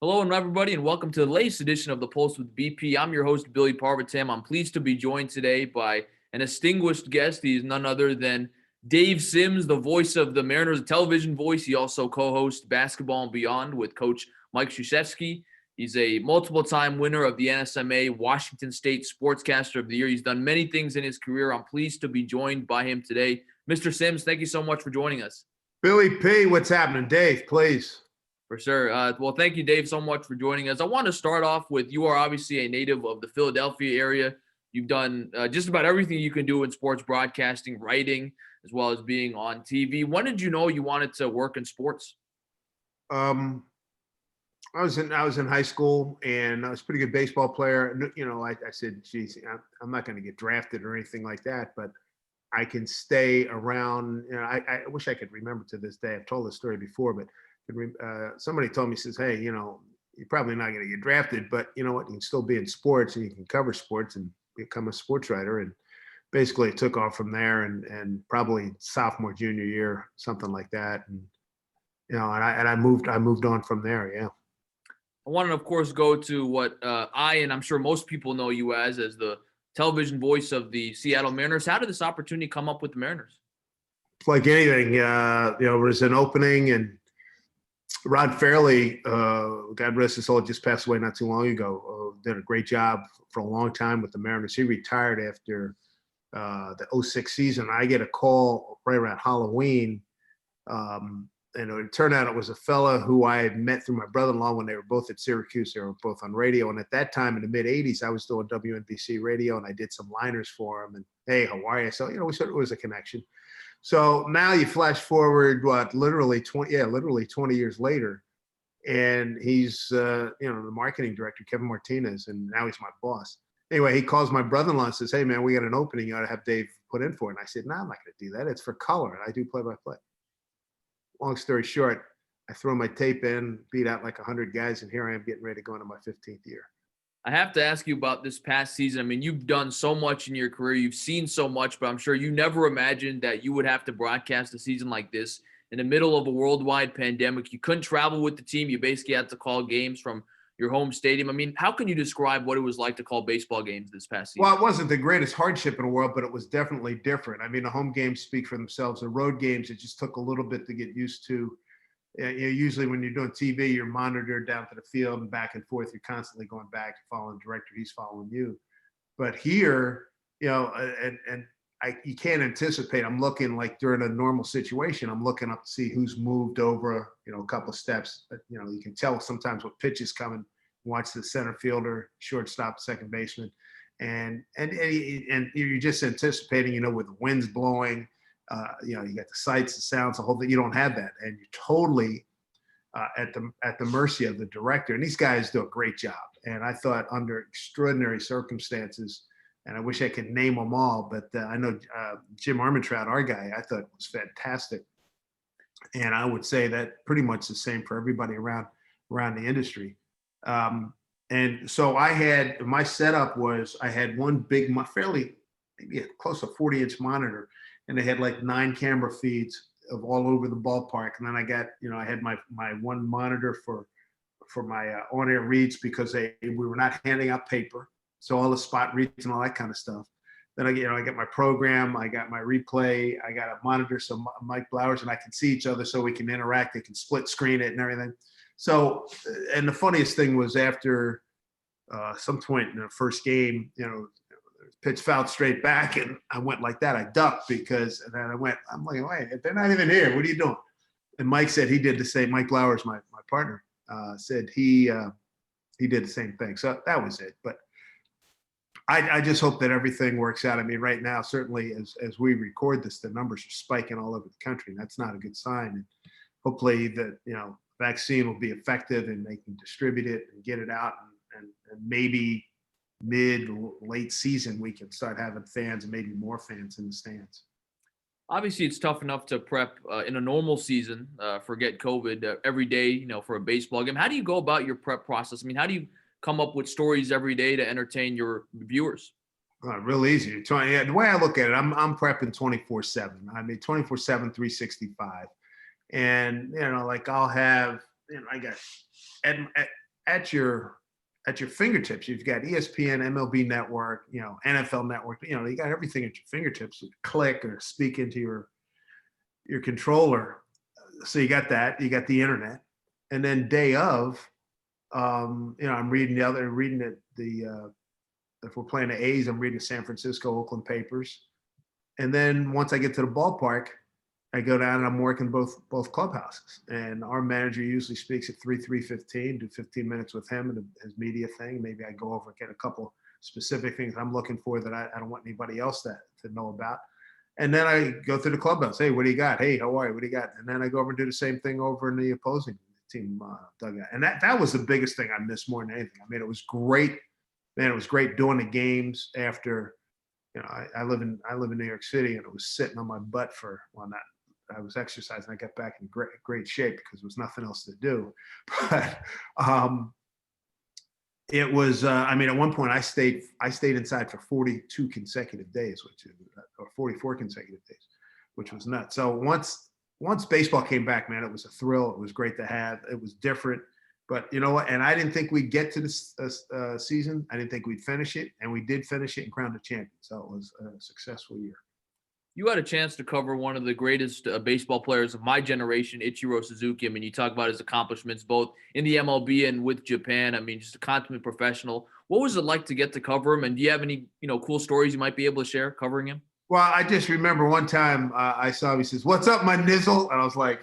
Hello, and everybody, and welcome to the latest edition of the Pulse with BP. I'm your host, Billy Parvatam. I'm pleased to be joined today by an distinguished guest. He is none other than Dave Sims, the voice of the Mariners, a television voice. He also co-hosts Basketball and Beyond with Coach Mike Krzyzewski. He's a multiple-time winner of the NSMA Washington State Sportscaster of the Year. He's done many things in his career. I'm pleased to be joined by him today. Mr. Sims, thank you so much for joining us. Billy P., what's happening? Dave, please. For sure. Well, thank you, Dave, so much for joining us. I want to start off with you are obviously a native of the Philadelphia area. You've done just about everything you can do in sports broadcasting, writing, as well as being on TV. When did you know you wanted to work in sports? I was in high school, and I was a pretty good baseball player. You know, I said, geez, I'm not going to get drafted or anything like that, but I can stay around. You know, I wish I could remember to this day. I've told this story before, but somebody told me, says, hey, you know, you're probably not going to get drafted, but you know what, you can still be in sports and you can cover sports and become a sports writer. And basically it took off from there, and probably sophomore, junior year, something like that. And, you know, and I moved on from there. Yeah. I want to, of course, go to what and I'm sure most people know you as the television voice of the Seattle Mariners. How did this opportunity come up with the Mariners? It's like anything, you know, there was an opening, and Rod Fairley, God rest his soul, just passed away not too long ago. Did a great job for a long time with the Mariners. He retired after the 06 season. I get a call right around Halloween, and it turned out it was a fella who I had met through my brother-in-law when they were both at Syracuse. They were both on radio, and at that time in the mid-'80s, I was doing WNBC radio, and I did some liners for him. And hey, how are you? So, you know, we said it was a connection. So now you flash forward, literally 20 years later, and he's, you know, the marketing director, Kevin Martinez, and now he's my boss. Anyway, he calls my brother-in-law and says, hey, man, we got an opening you ought to have Dave put in for it. And I said, no, I'm not going to do that. It's for color, and I do play-by-play. Long story short, I throw my tape in, beat out like 100 guys, and here I am getting ready to go into my 15th year. I have to ask you about this past season. I mean, you've done so much in your career. You've seen so much, but I'm sure you never imagined that you would have to broadcast a season like this in the middle of a worldwide pandemic. You couldn't travel with the team. You basically had to call games from your home stadium. I mean, how can you describe what it was like to call baseball games this past season? Well, it wasn't the greatest hardship in the world, but it was definitely different. I mean, the home games speak for themselves. The road games, it just took a little bit to get used to. You know, usually when you're doing TV, you're monitored down to the field and back and forth. You're constantly going back, following the director, he's following you. But here, you know, you can't anticipate. I'm looking like during a normal situation, I'm looking up to see who's moved over, you know, a couple of steps. But, you know, you can tell sometimes what pitch is coming. Watch the center fielder, shortstop, second baseman, and you're just anticipating, you know, with the winds blowing. You know, you got the sights, the sounds, the whole thing. You don't have that, and you're totally at the mercy of the director. And these guys do a great job. And I thought under extraordinary circumstances, and I wish I could name them all, but I know Jim Armentrout, our guy, I thought was fantastic. And I would say that pretty much the same for everybody around the industry. And so my setup was I had one big, fairly maybe close to 40-inch monitor, and they had like 9 camera feeds of all over the ballpark. And then I got, you know, I had my one monitor for my on-air reads because we were not handing out paper. So all the spot reads and all that kind of stuff. Then I got my program, I got my replay, I got a monitor, so Mike Blowers and I can see each other so we can interact. They can split screen it and everything. So, and the funniest thing was after some point in the first game, you know, pitch fouled straight back, and I went like that. I ducked and then I'm like, wait, they're not even here. What are you doing? And Mike said he did the same. Mike Blowers, my partner, said he did the same thing. So that was it. But I just hope that everything works out. I mean, right now, certainly as we record this, the numbers are spiking all over the country, and that's not a good sign. And hopefully that, you know, vaccine will be effective and they can distribute it and get it out, and maybe late season we can start having fans and maybe more fans in the stands. Obviously, it's tough enough to prep in a normal season, forget COVID, every day, you know, for a baseball game. How do you go about your prep process? I mean, how do you come up with stories every day to entertain your viewers? Real easy. The way I look at it, I'm prepping 24/7. I mean, 24/7, 365. And, you know, like I'll have, you know, I got at your fingertips. You've got ESPN, MLB Network, NFL Network. You got everything at your fingertips. You click or speak into your controller. So you got that. You got the internet, and then day of, I'm reading if we're playing the A's, I'm reading the San Francisco, Oakland papers, and then once I get to the ballpark, I go down and I'm working both clubhouses. And our manager usually speaks at 3:15, do 15 minutes with him and his media thing. Maybe I go over and get a couple specific things I'm looking for that I don't want anybody else to know about. And then I go through the clubhouse. Hey, what do you got? Hey, how are you? What do you got? And then I go over and do the same thing over in the opposing team dugout. And that was the biggest thing I missed more than anything. I mean, it was great. Man, it was great doing the games after, I live in New York City, and it was sitting on my butt I was exercising. I got back in great shape because there was nothing else to do. But it was, at one point I stayed inside for 42 consecutive days, or 44 consecutive days, which was nuts. So once baseball came back, man, it was a thrill. It was great to have. It was different. But you know what? And I didn't think we'd get to this season. I didn't think we'd finish it. And we did finish it and crowned the champion. So it was a successful year. You had a chance to cover one of the greatest baseball players of my generation, Ichiro Suzuki. I mean, you talk about his accomplishments both in the MLB and with Japan. I mean, just a consummate professional. What was it like to get to cover him? And do you have any, cool stories you might be able to share covering him? Well, I just remember one time I saw him. He says, "What's up, my nizzle?" And I was like,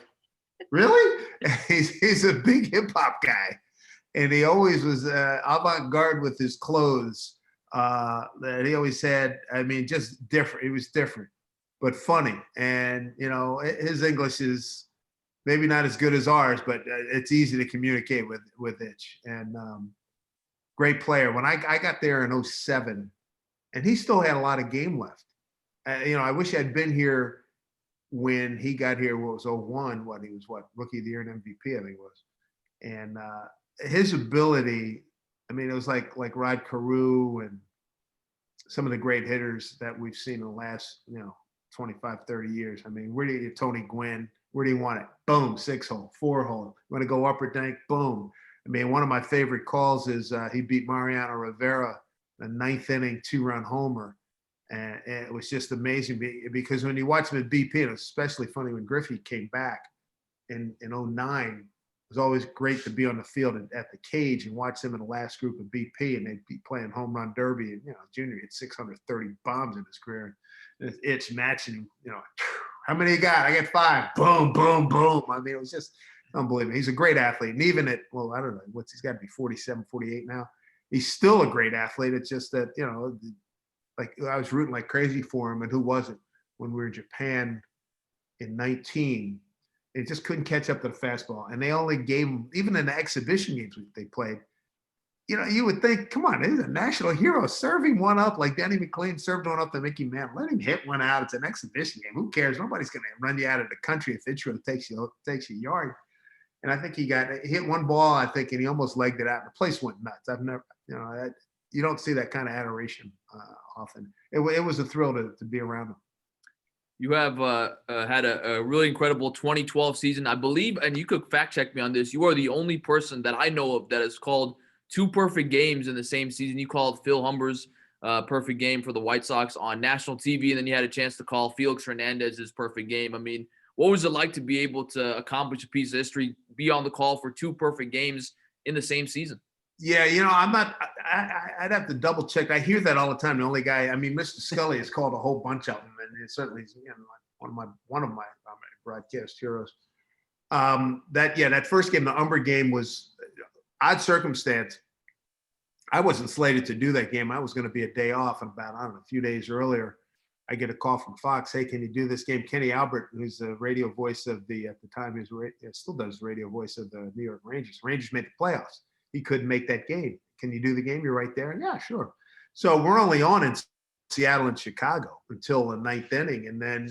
"Really?" He's a big hip hop guy, and he always was avant-garde with his clothes. That he always had. I mean, just different. He was different, but funny. And his English is maybe not as good as ours, but it's easy to communicate with Itch. And great player. When I got there in 07, and he still had a lot of game left. I wish I'd been here when he got here. What was 01? He was rookie of the year and MVP, I think it was. And his ability, I mean, it was like Rod Carew and some of the great hitters that we've seen in the last 25, 30 years. I mean, Tony Gwynn, where do you want it? Boom, 6-hole, 4-hole. You want to go upper dank? Boom. I mean, one of my favorite calls is he beat Mariano Rivera, the 9th inning 2-run homer. And it was just amazing because when you watch him at BP, and it was especially funny when Griffey came back in 09, it was always great to be on the field at the cage and watch them in the last group of BP, and they'd be playing home run derby. And, Junior hit 630 bombs in his career. And it's matching him, how many you got? I got 5. Boom, boom, boom. I mean, it was just unbelievable. He's a great athlete. And even at, I don't know, he's got to be 47, 48 now. He's still a great athlete. It's just that, like I was rooting like crazy for him, and who wasn't when we were in Japan in 19. It just couldn't catch up to the fastball. And they only gave him, even in the exhibition games they played, you would think, come on, he's a national hero. Serving one up like Danny McLean served one up to Mickey Mantle. Let him hit one out. It's an exhibition game. Who cares? Nobody's going to run you out of the country if Ichiro takes you a yard. And I think he hit one ball, I think, and he almost legged it out. The place went nuts. I've never, you don't see that kind of adoration often. It was a thrill to be around him. You have had a really incredible 2012 season, I believe, and you could fact check me on this. You are the only person that I know of that has called 2 perfect games in the same season. You called Phil Humber's perfect game for the White Sox on national TV, and then you had a chance to call Felix Hernandez's perfect game. I mean, what was it like to be able to accomplish a piece of history, be on the call for 2 perfect games in the same season? Yeah, I'm not. I'd have to double check. I hear that all the time. The only guy, Mr. Scully has called a whole bunch of them, and it's certainly one of my broadcast heroes. That first game, the Umber game, was odd circumstance. I wasn't slated to do that game. I was going to be a day off, and a few days earlier, I get a call from Fox. Hey, can you do this game? Kenny Albert, who's the radio voice of at the time, still does the radio voice of the New York Rangers. Rangers made the playoffs. He couldn't make that game. Can you do the game? You're right there. Yeah, sure. So we're only on in Seattle and Chicago until the 9th inning. And then,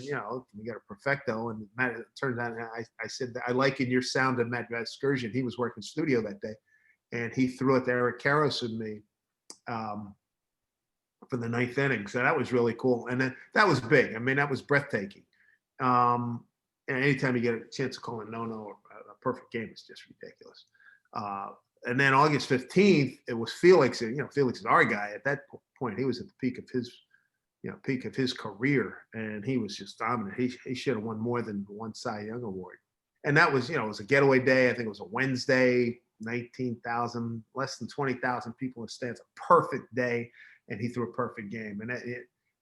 we got a perfecto. And it turns out I said, I liken your sound to Matt Excursion. He was working studio that day. And he threw it to Eric Karros and me for the 9th inning. So that was really cool. And then that was big. I mean, that was breathtaking. And anytime you get a chance to call a no-no or a perfect game, it's just ridiculous. And then August 15th, it was Felix. Felix is our guy. At that point, he was at the peak of his career, and he was just dominant. He should have won more than one Cy Young award. And that was, it was a getaway day. I think it was a Wednesday, 19,000, less than 20,000 people in the stands. A perfect day, and he threw a perfect game.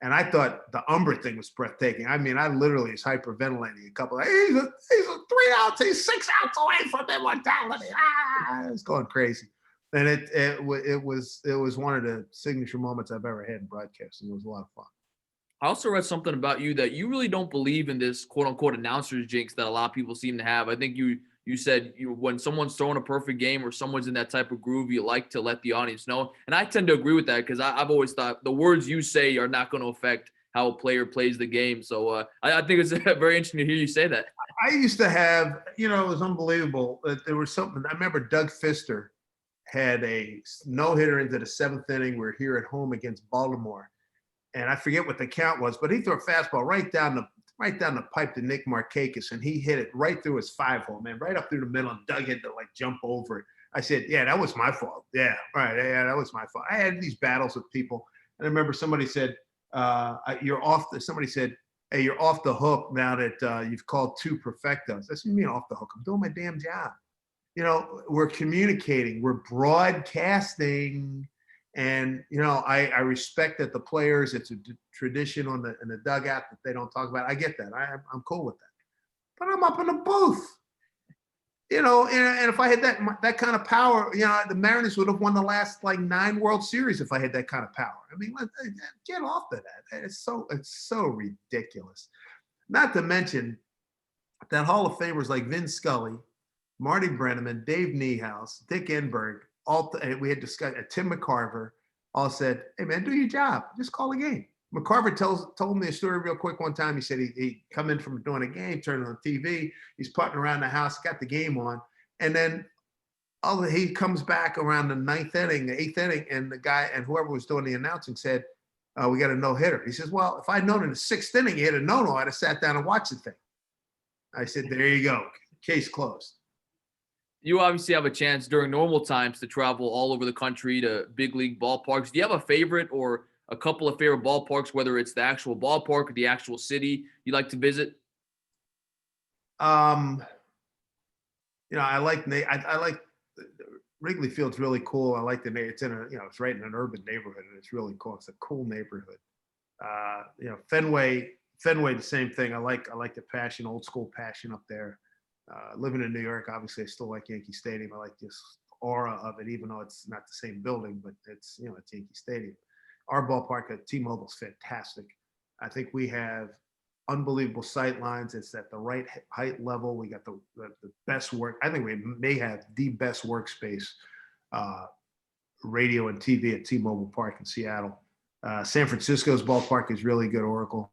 And I thought the Umber thing was breathtaking. I mean, I literally was hyperventilating a couple of, he's a 3 outs, he's 6 outs away from immortality. It was going crazy. And it was one of the signature moments I've ever had in broadcasting. It was a lot of fun. I also read something about you that you really don't believe in this quote unquote announcer's jinx that a lot of people seem to have. I think you said when someone's throwing a perfect game or someone's in that type of groove, you like to let the audience know. And I tend to agree with that because I've always thought the words you say are not going to affect how a player plays the game. So I think it's very interesting to hear you say that. I used to have, it was unbelievable. There was something, I remember Doug Fister had a no-hitter into the 7th inning. We're here at home against Baltimore. And I forget what the count was, but he threw a fastball right down the pipe to Nick Markakis, and he hit it right through his 5-hole, man, right up through the middle, and Doug had to jump over it. I said, yeah, that was my fault. Yeah, right. Yeah, that was my fault. I had these battles with people, and I remember somebody said, somebody said, hey, you're off the hook now that you've called 2 perfectos. I said, you mean off the hook? I'm doing my damn job. We're communicating, we're broadcasting. And, I respect that the players, it's a tradition in the dugout that they don't talk about. I get that. I'm cool with that. But I'm up in the booth, and if I had that kind of power, the Mariners would have won the last 9 World Series if I had that kind of power. I mean, get off of that. It's so ridiculous. Not to mention that Hall of Famers like Vin Scully, Marty Brennaman, Dave Niehaus, Dick Enberg, we had discussed, Tim McCarver, all said, hey, man, do your job. Just call a game. McCarver told me a story real quick one time. He said he come in from doing a game, turned on TV. He's putting around the house, got the game on. And then he comes back around the 9th inning, the 8th inning, and the guy and whoever was doing the announcing said, we got a no-hitter. He says, well, if I'd known in the 6th inning he had a no-no, I'd have sat down and watched the thing. I said, there you go. Case closed. You obviously have a chance during normal times to travel all over the country to big league ballparks. Do you have a favorite or a couple of favorite ballparks, whether it's the actual ballpark or the actual city you like to visit? I like Wrigley Field's really cool. I like it's it's right in an urban neighborhood, and it's really cool. It's a cool neighborhood. Fenway, the same thing. I like the passion, old school passion up there. Living in New York, obviously, I still like Yankee Stadium. I like this aura of it, even though it's not the same building, but it's Yankee Stadium. Our ballpark at T-Mobile is fantastic. I think we have unbelievable sight lines. It's at the right height level. We got the best work. I think we may have the best workspace, radio and TV at T-Mobile Park in Seattle. San Francisco's ballpark is really good. Oracle.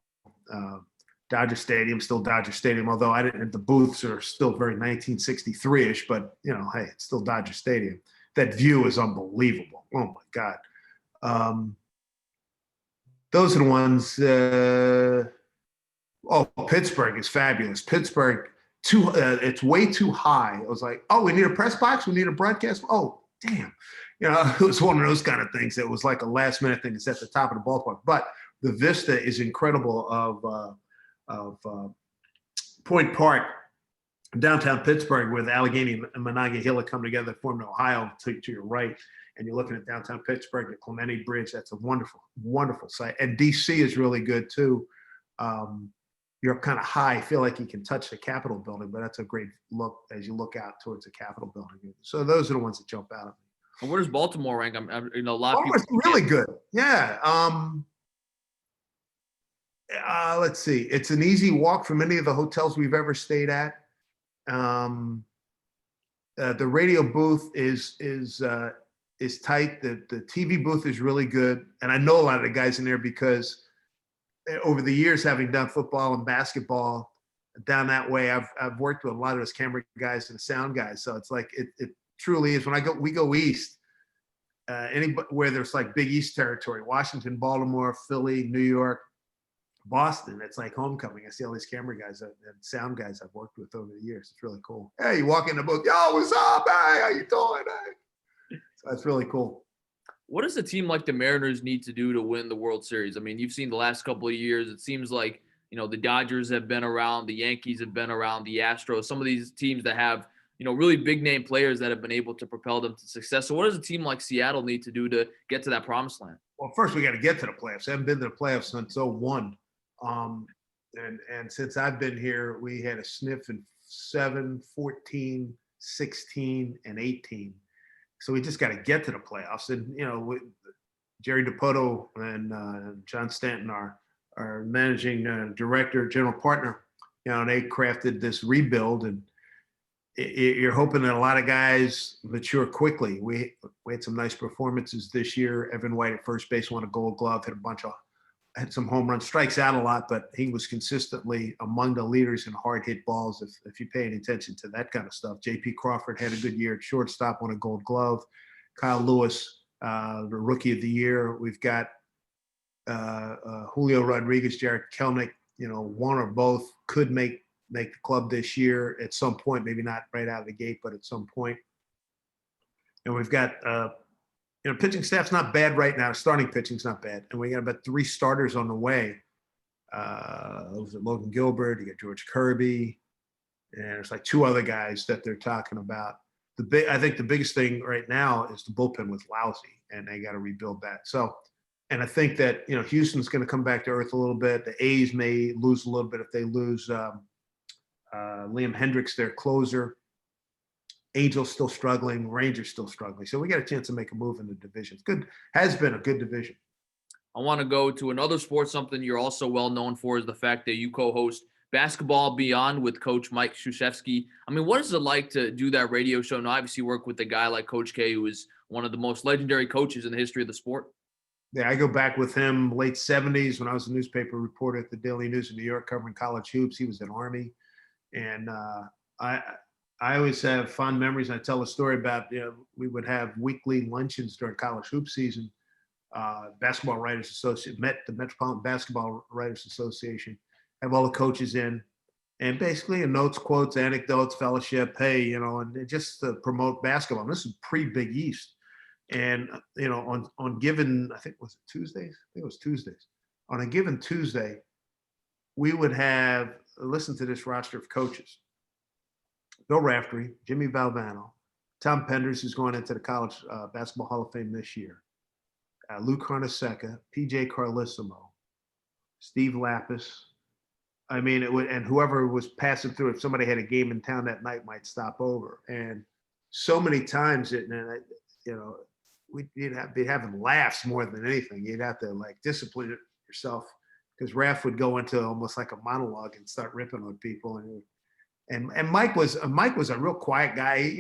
Dodger Stadium, still Dodger Stadium, although the booths are still very 1963-ish, but hey, it's still Dodger Stadium. That view is unbelievable. Oh my God. Those are the ones. Pittsburgh is fabulous. Pittsburgh, it's way too high. I was like, oh, we need a press box. We need a broadcast. Oh, damn. It was one of those kind of things. It was like a last minute thing. It's at the top of the ballpark, but the vista is incredible of Point Park, downtown Pittsburgh, where the Allegheny and Monongahela come together, form Ohio to your right, and you're looking at downtown Pittsburgh, the Clemente Bridge. That's a wonderful, wonderful site. And DC is really good too. You're kind of high, I feel like you can touch the Capitol building, but that's a great look as you look out towards the Capitol building. So those are the ones that jump out at me. And where does Baltimore rank? A lot of people. Really good. Yeah. Let's see. It's an easy walk from any of the hotels we've ever stayed at. The radio booth is tight. The TV booth is really good, and I know a lot of the guys in there because over the years, having done football and basketball down that way, I've worked with a lot of those camera guys and sound guys. So it's like it truly is. When we go east, where there's like Big East territory, Washington, Baltimore, Philly, New York, Boston, it's like homecoming. I see all these camera guys and sound guys I've worked with over the years. It's really cool. Hey, you walk in the booth, yo, what's up? Hey, how you doing? Hey. So that's really cool. What does a team like the Mariners need to do to win the World Series? I mean, you've seen the last couple of years. It seems like, the Dodgers have been around, the Yankees have been around, the Astros, some of these teams that have, really big name players that have been able to propel them to success. So what does a team like Seattle need to do to get to that promised land? Well, first we got to get to the playoffs. I haven't been to the playoffs since '01. And since I've been here, we had a sniff in 7, 14, 16, and 18. So we just got to get to the playoffs. And, Jerry DiPoto and John Stanton, our managing director, general partner, they crafted this rebuild. And you're hoping that a lot of guys mature quickly. We had some nice performances this year. Evan White at first base won a Gold Glove, had some home runs, strikes out a lot, but he was consistently among the leaders in hard hit balls. If you pay any attention to that kind of stuff, J.P. Crawford had a good year at shortstop, won a Gold Glove. Kyle Lewis, the Rookie of the Year. We've got Julio Rodriguez, Jarred Kelenic. One or both could make the club this year at some point. Maybe not right out of the gate, but at some point. And we've got pitching staff's not bad right now. Starting pitching's not bad. And we got about 3 starters on the way. Logan Gilbert, you got George Kirby, and there's like 2 other guys that they're talking about. I think the biggest thing right now is the bullpen was lousy, and they got to rebuild that. So, and I think that, Houston's going to come back to earth a little bit. The A's may lose a little bit if they lose Liam Hendricks, their closer. Angels still struggling, Rangers still struggling. So we got a chance to make a move in the division. It's good, has been a good division. I want to go to another sport. Something you're also well known for is the fact that you co-host Basketball Beyond with Coach Mike Krzyzewski. I mean, what is it like to do that radio show? And obviously work with a guy like Coach K, who is one of the most legendary coaches in the history of the sport. Yeah, I go back with him late 70s when I was a newspaper reporter at the Daily News in New York covering college hoops. He was in Army. And I always have fond memories. I tell a story about, we would have weekly luncheons during college hoop season. Basketball Writers Association, the Metropolitan Basketball Writers Association, have all the coaches in, and basically notes, quotes, anecdotes, fellowship, hey, and just to promote basketball. And this is pre-Big East. And, on given, I think, was it Tuesdays? I think it was Tuesdays. On a given Tuesday, we would have, listen to this roster of coaches: Bill Raftery, Jimmy Valvano, Tom Penders, who's going into the College Basketball Hall of Fame this year, Lou Carnesecca, PJ Carlissimo, Steve Lapis. I mean, and whoever was passing through, if somebody had a game in town that night, might stop over. And so many times, we'd be having laughs more than anything. You'd have to discipline yourself, because Raph would go into almost like a monologue and start ripping on people. And Mike was a real quiet guy,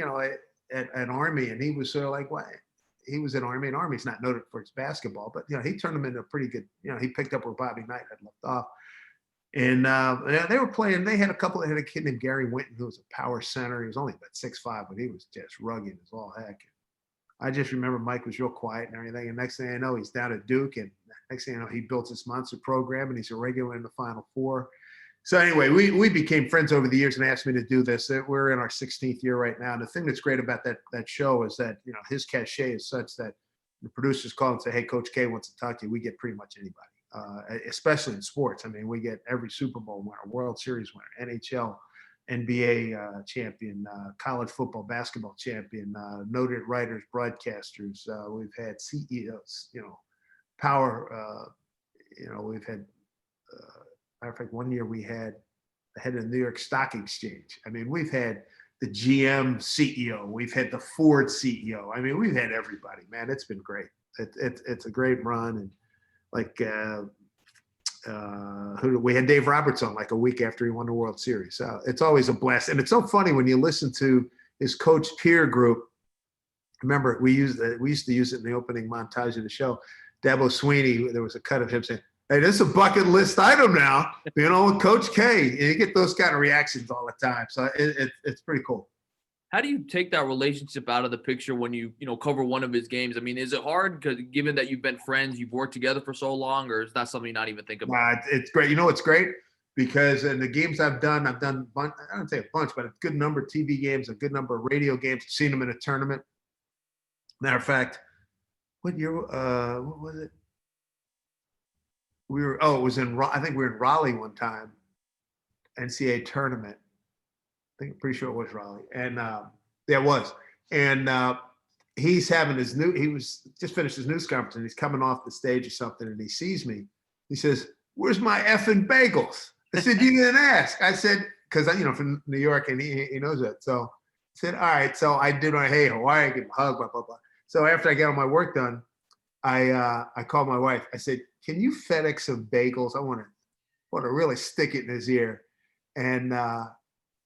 at Army, and he was sort of like, what? He was in Army, and Army's not noted for its basketball, but he turned him into a pretty good. He picked up where Bobby Knight had left off, and they were playing. They had a kid named Gary Winton, who was a power center. He was only about 6'5", but he was just rugged as all heck. I just remember Mike was real quiet and everything. And next thing I know, he's down at Duke, and next thing I know, he built this monster program, and he's a regular in the Final Four. So anyway, we became friends over the years and asked me to do this. We're in our 16th year right now. And the thing that's great about that show is that, his cachet is such that the producers call and say, hey, Coach K wants to talk to you. We get pretty much anybody, especially in sports. I mean, we get every Super Bowl winner, World Series winner, NHL, NBA champion, college football, basketball champion, noted writers, broadcasters. We've had CEOs, power, we've had, matter of fact, one year we had the head of the New York Stock Exchange. I mean, we've had the GM CEO. We've had the Ford CEO. I mean, we've had everybody, man. It's been great. It's a great run. And we had Dave Roberts on a week after he won the World Series. So it's always a blast. And it's so funny when you listen to his coach peer group. Remember, we used to use it in the opening montage of the show. Dabo Sweeney, there was a cut of him saying, hey, this is a bucket list item now, with Coach K. And you get those kind of reactions all the time. So it's pretty cool. How do you take that relationship out of the picture when you cover one of his games? I mean, is it hard because given that you've been friends, you've worked together for so long, or is that something you not even think about? It's great. It's great because in the games I've done I don't say a bunch, but a good number of TV games, a good number of radio games. I've seen them in a tournament. Matter of fact, what year? What was it? It was I think we were in Raleigh one time, NCAA tournament. I'm pretty sure it was Raleigh, and yeah, it was. And he's having he was just finished his news conference, and he's coming off the stage or something, and he sees me. He says, "Where's my effing bagels?" I said, "You didn't ask." I said, because from New York, and he knows that. So I said, "All right." So I did my, "Hey, Hawaii," give him a hug, blah blah blah. So after I got all my work done, I called my wife. I said, "Can you FedEx some bagels? I want to really stick it in his ear." And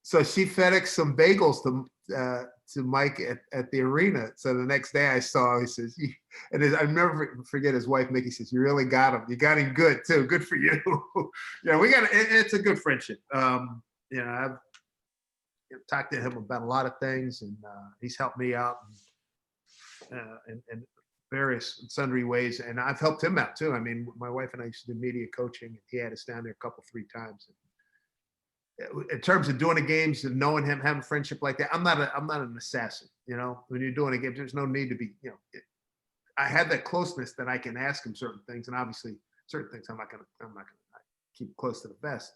so she FedEx some bagels to Mike at the arena. So the next day I saw, he says, I never forget his wife, Mickey says, "You really got him. You got him good too. Good for you." It's a good friendship. I've talked to him about a lot of things, and he's helped me out in various sundry ways. And I've helped him out too. I mean, my wife and I used to do media coaching, and he had us down there a couple, 3 times. In terms of doing the games and knowing him, having a friendship like that, I'm not an assassin. When you're doing a game, there's no need to be. I have that closeness that I can ask him certain things, and obviously certain things I'm not gonna keep close to the vest.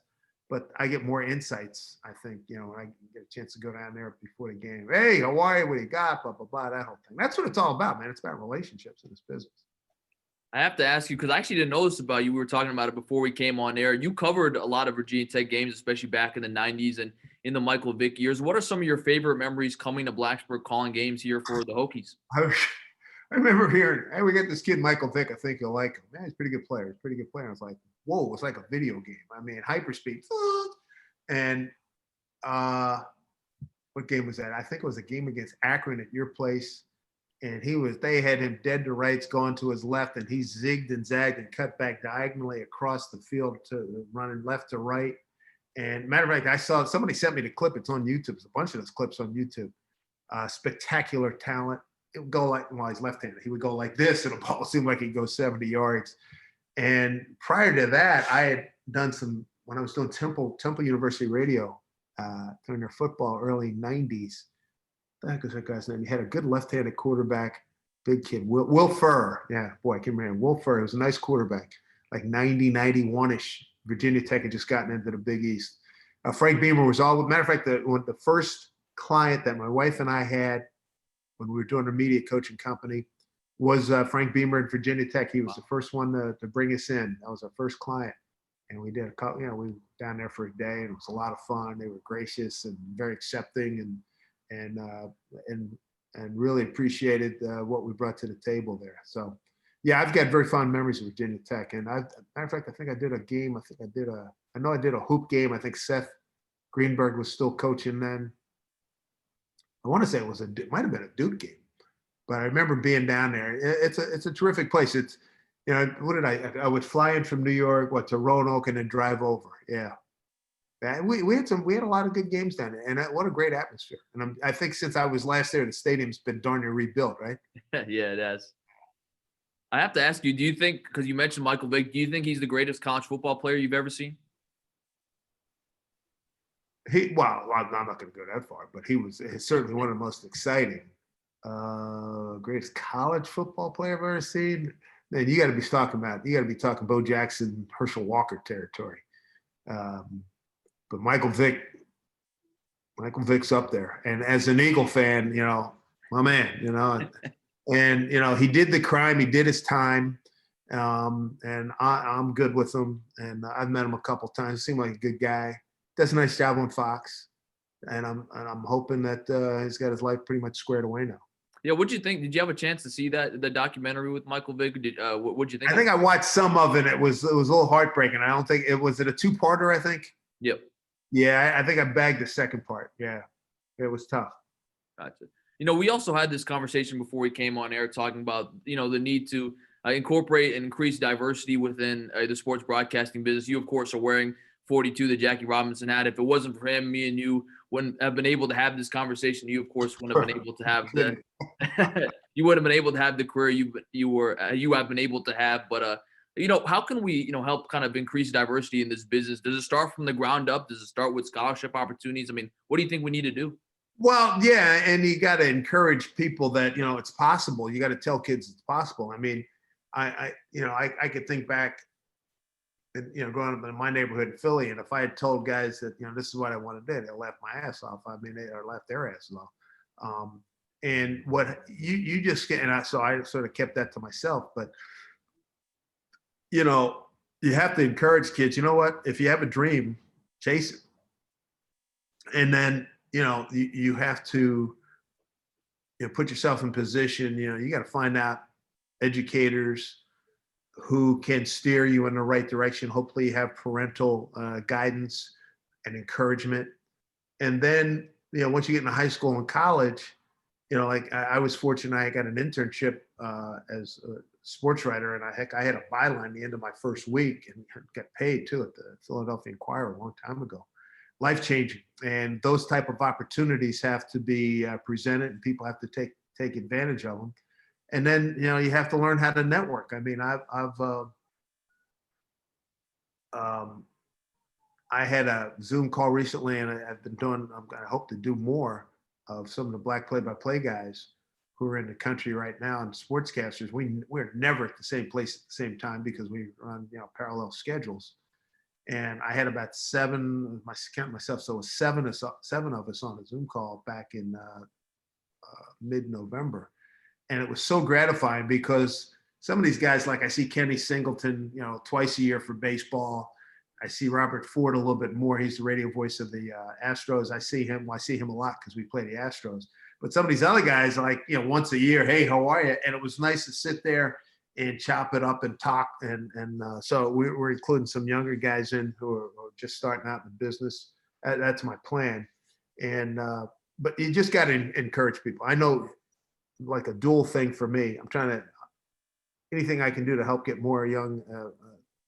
But I get more insights. I think when I get a chance to go down there before the game. Hey, how are you? What do you got? Blah blah blah. That whole thing. That's what it's all about, man. It's about relationships in this business. I have to ask you, because I actually didn't know this about you. We were talking about it before we came on air. You covered a lot of Virginia Tech games, especially back in the 90s and in the Michael Vick years. What are some of your favorite memories coming to Blacksburg calling games here for the Hokies? I remember hearing, "Hey, we got this kid, Michael Vick. I think you'll like him." Man, he's a pretty good player. He's a pretty good player. I was like, whoa, it's like a video game. I mean, hyperspeed. And what game was that? I think it was a game against Akron at your place. And they had him dead to rights going to his left, and he zigged and zagged and cut back diagonally across the field to running left to right. And matter of fact, I saw somebody sent me the clip. It's on YouTube. There's a bunch of those clips on YouTube. Spectacular talent. It would go while he's left-handed, he would go like this, and the ball seemed like he'd go 70 yards. And prior to that, I had done when I was doing Temple University radio during their football early 90s. The heck was that guy's name? He had a good left-handed quarterback, big kid, Will Furr. Yeah, boy, I can remember Will Furr. He was a nice quarterback, like 90, 91-ish. Virginia Tech had just gotten into the Big East. Frank Beamer was matter of fact, the first client that my wife and I had when we were doing our media coaching company was Frank Beamer at Virginia Tech. He was the first one to bring us in. That was our first client. And we did a couple, we were down there for a day, and it was a lot of fun. They were gracious and very accepting, and really appreciated what we brought to the table there. So, yeah, I've got very fond memories of Virginia Tech. And matter of fact, I think I did a game. I know I did a hoop game. I think Seth Greenberg was still coaching then. I want to say it might have been a Duke game, but I remember being down there. It's a terrific place. It's, what did I would fly in from New York, to Roanoke, and then drive over. Yeah. We had a lot of good games down there, and what a great atmosphere. And I think since I was last there, the stadium's been darn near rebuilt, right? Yeah, it has. I have to ask you, do you think, because you mentioned Michael Vick, do you think he's the greatest college football player you've ever seen? Well, I'm not going to go that far, but he's certainly one of the most exciting, greatest college football player I've ever seen. Man, you got to be talking Bo Jackson, Herschel Walker territory. But Michael Vick's up there. And as an Eagle fan, my man, and he did the crime, he did his time. And I'm good with him. And I've met him a couple times. He seemed like a good guy. Does a nice job on Fox. And I'm hoping that he's got his life pretty much squared away now. Yeah, what'd you think? Did you have a chance to see the documentary with Michael Vick? What'd you think? I think I watched some of it. It was a little heartbreaking. I don't think it was a 2-parter, I think. Yep. Yeah, I think I bagged the second part. Yeah, it was tough. Gotcha. We also had this conversation before we came on air talking about, the need to incorporate and increase diversity within the sports broadcasting business. You, of course, are wearing 42 that Jackie Robinson had. If it wasn't for him, me and you wouldn't have been able to have this conversation. You, of course, wouldn't have been able to have you wouldn't have been able to have the career you have been able to have. But how can we help kind of increase diversity in this business? Does it start from the ground up? Does it start with scholarship opportunities? I mean, what do you think we need to do? Well, yeah, and you got to encourage people that it's possible. You got to tell kids it's possible. I mean, I could think back, and growing up in my neighborhood in Philly, and if I had told guys that this is what I want to do, they laughed my ass off. I mean, they or laughed their asses off. And what you just get, and so I sort of kept that to myself. But you have to encourage kids. You know what? If you have a dream, chase it, and then you have to put yourself in position. You got to find out educators who can steer you in the right direction. Hopefully, you have parental guidance and encouragement. And then, once you get into high school and college, like I was fortunate, I got an internship as a sports writer, and I had a byline the end of my first week and got paid too at the Philadelphia Inquirer a long time ago. Life changing, and those type of opportunities have to be presented, and people have to take advantage of them. And then you have to learn how to network. I mean, I had a Zoom call recently, and I've been doing. I hope to do more of some of the black play-by-play guys who are in the country right now, and sportscasters. We're never at the same place at the same time because we run parallel schedules. And I had about seven. I count myself, so it was seven of us on a Zoom call back in mid-November. And it was so gratifying because some of these guys, like I see Kenny Singleton, twice a year for baseball. I see Robert Ford a little bit more. He's the radio voice of the Astros. I see him a lot because we play the Astros. But some of these other guys, like, once a year, hey, how are you? And it was nice to sit there and chop it up and talk. And so we're including some younger guys in who are just starting out in the business. That's my plan. And but you just got to encourage people. I know, like a dual thing for me. I'm trying to anything I can do to help get more young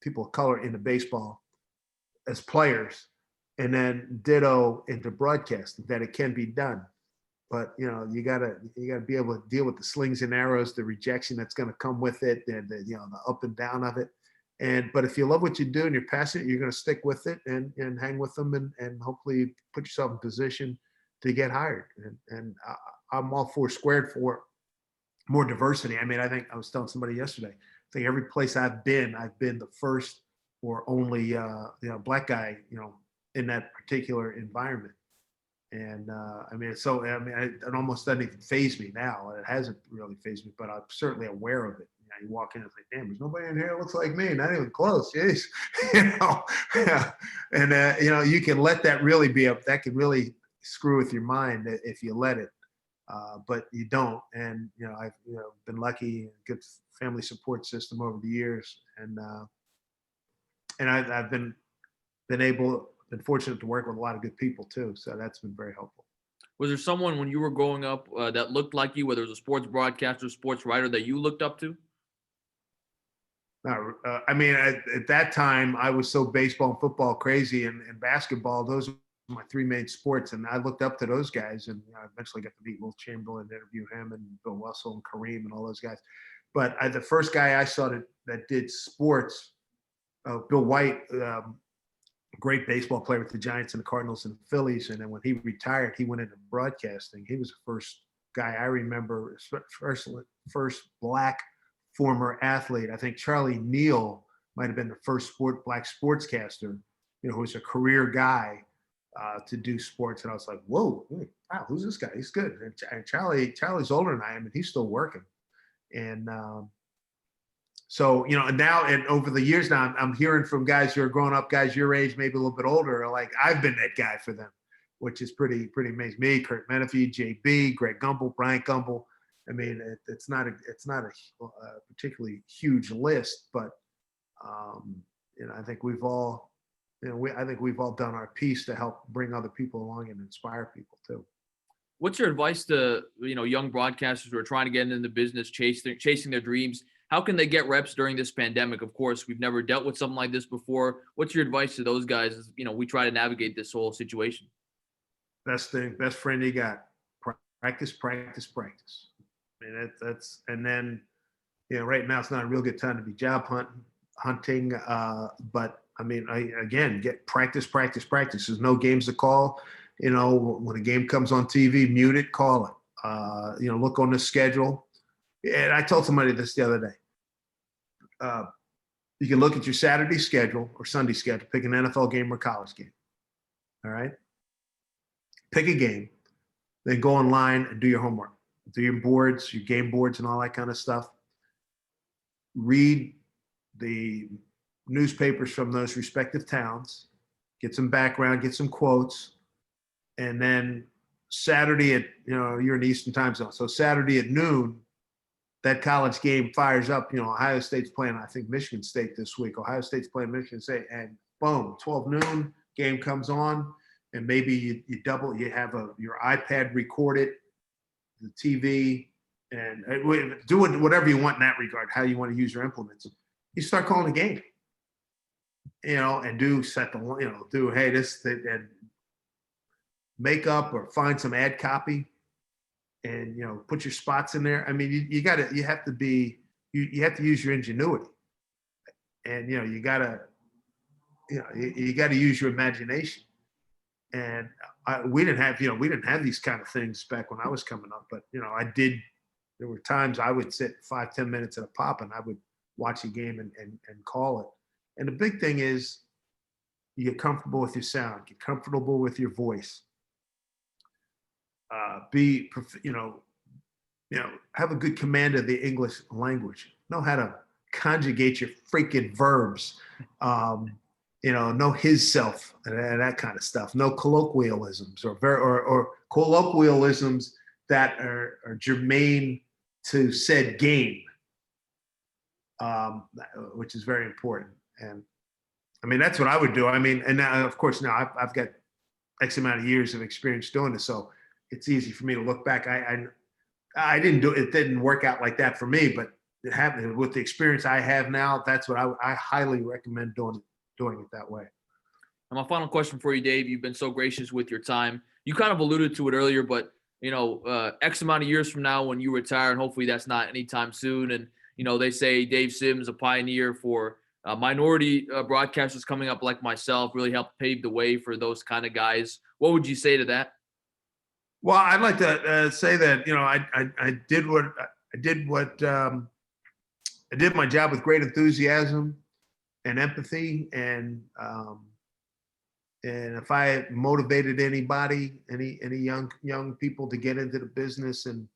people of color into baseball as players, and then ditto into broadcasting. That it can be done, but you gotta be able to deal with the slings and arrows, the rejection that's going to come with it, the up and down of it. But if you love what you do and you're passionate, you're going to stick with it and hang with them, and hopefully put yourself in position to get hired. And I'm all for squared for more diversity. I mean, I think I was telling somebody yesterday, I think every place I've been the first or only black guy in that particular environment. And I mean, it almost doesn't even faze me now. It hasn't really fazed me, but I'm certainly aware of it. You walk in and say, damn, there's nobody in here that looks like me. Not even close. Jeez. And you can let that really be up. That can really screw with your mind if you let it. But you don't. And I've been lucky, good family support system over the years, and I've been fortunate to work with a lot of good people too. So that's been very helpful. Was there someone when you were growing up that looked like you, whether it was a sports broadcaster, sports writer, that you looked up to? I mean, at that time, I was so baseball and football crazy, and basketball. Those were my three main sports, and I looked up to those guys. And I eventually got to meet Will Chamberlain, interview him, and Bill Russell and Kareem and all those guys. But the first guy I saw that did sports, Bill White, great baseball player with the Giants and the Cardinals and the Phillies. And then when he retired, he went into broadcasting. He was the first guy I remember, first black former athlete. I think Charlie Neal might have been the first black sportscaster, who was a career guy to do sports. And I was like, whoa, wow, who's this guy? He's good. And Charlie's older than I am, and he's still working. And so, now and over the years now, I'm hearing from guys who are growing up, guys your age, maybe a little bit older, are like, I've been that guy for them, which is pretty amazing. Me, Kurt Menefee, JB, Greg Gumbel, Bryant Gumbel. I mean, it's not a particularly huge list, but I think we've all, we've all done our piece to help bring other people along and inspire people too. What's your advice to young broadcasters who are trying to get into the business, chasing their dreams? How can they get reps during this pandemic? Of course, we've never dealt with something like this before. What's your advice to those guys as we try to navigate this whole situation? Best friend you got. Practice. I mean, that's and then right now it's not a real good time to be job hunting. But I mean, again, get practice. There's no games to call. When a game comes on TV, mute it, call it. Look on the schedule. And I told somebody this the other day. You can look at your Saturday schedule or Sunday schedule, pick an NFL game or college game. All right. Pick a game, then go online and do your homework. Do your boards, your game boards, and all that kind of stuff. Read the newspapers from those respective towns, get some background, get some quotes, and then Saturday at, you're in the Eastern time zone. So Saturday at noon, that college game fires up. Ohio State's playing, I think, Michigan State this week. Ohio State's playing Michigan State, and boom, 12 noon, game comes on, and maybe you have your iPad record it, the TV, and do whatever you want in that regard, how you want to use your implements. You start calling a game, and do hey, and make up or find some ad copy, and put your spots in there. I mean, you have to use your ingenuity, and you got to use your imagination. And we didn't have these kind of things back when I was coming up, but there were times I would sit 5-10 minutes at a pop, and I would watch a game and call it. And the big thing is you get comfortable with your sound, get comfortable with your voice. Have a good command of the English language. Know how to conjugate your freaking verbs. Know his self and that kind of stuff. No colloquialisms or colloquialisms that are germane to said game, which is very important. And I mean, that's what I would do. I mean, and now, of course, now I've got X amount of years of experience doing this, so it's easy for me to look back. I didn't do it. It didn't work out like that for me, but with the experience I have now, that's what I highly recommend doing it that way. And my final question for you, Dave, you've been so gracious with your time. You kind of alluded to it earlier, but X amount of years from now when you retire, and hopefully that's not anytime soon. And, they say Dave Sims, a pioneer for minority broadcasters coming up like myself, really helped pave the way for those kind of guys. What would you say to that? Well, I'd like to say that, I did my job with great enthusiasm and empathy, and if I motivated anybody, any young people to get into the business and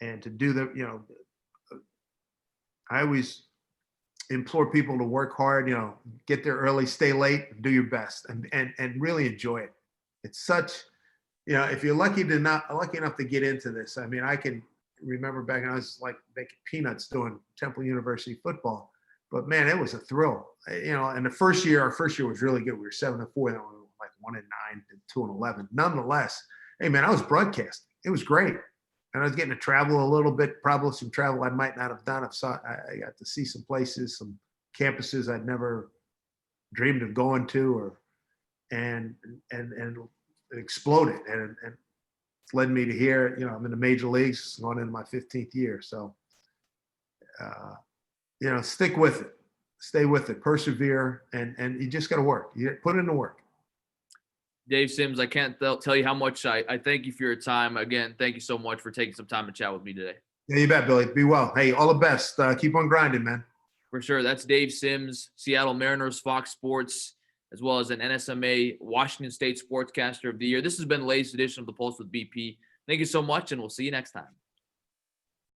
to do the, I always implore people to work hard, get there early, stay late, and do your best, and really enjoy it. It's such, if you're lucky enough to get into this. I mean, I can remember back when I was like making peanuts doing Temple University football, but man, it was a thrill. And our first year was really good. We were 7-4, then we were like 1-9 and 2-11. Nonetheless, hey man, I was broadcasting. It was great. And I was getting to travel a little bit, probably some travel I might not have done. I got to see some places, some campuses I'd never dreamed of going to, and it exploded, and led me to here. I'm in the major leagues, going into my 15th year. So, stick with it, stay with it, persevere, and you just got to work. You put in the work. Dave Sims, I can't tell you how much I thank you for your time. Again, thank you so much for taking some time to chat with me today. Yeah, you bet, Billy. Be well. Hey, all the best. Keep on grinding, man. For sure. That's Dave Sims, Seattle Mariners, Fox Sports, as well as an NSMA Washington State Sportscaster of the Year. This has been the latest edition of The Pulse with BP. Thank you so much, and we'll see you next time.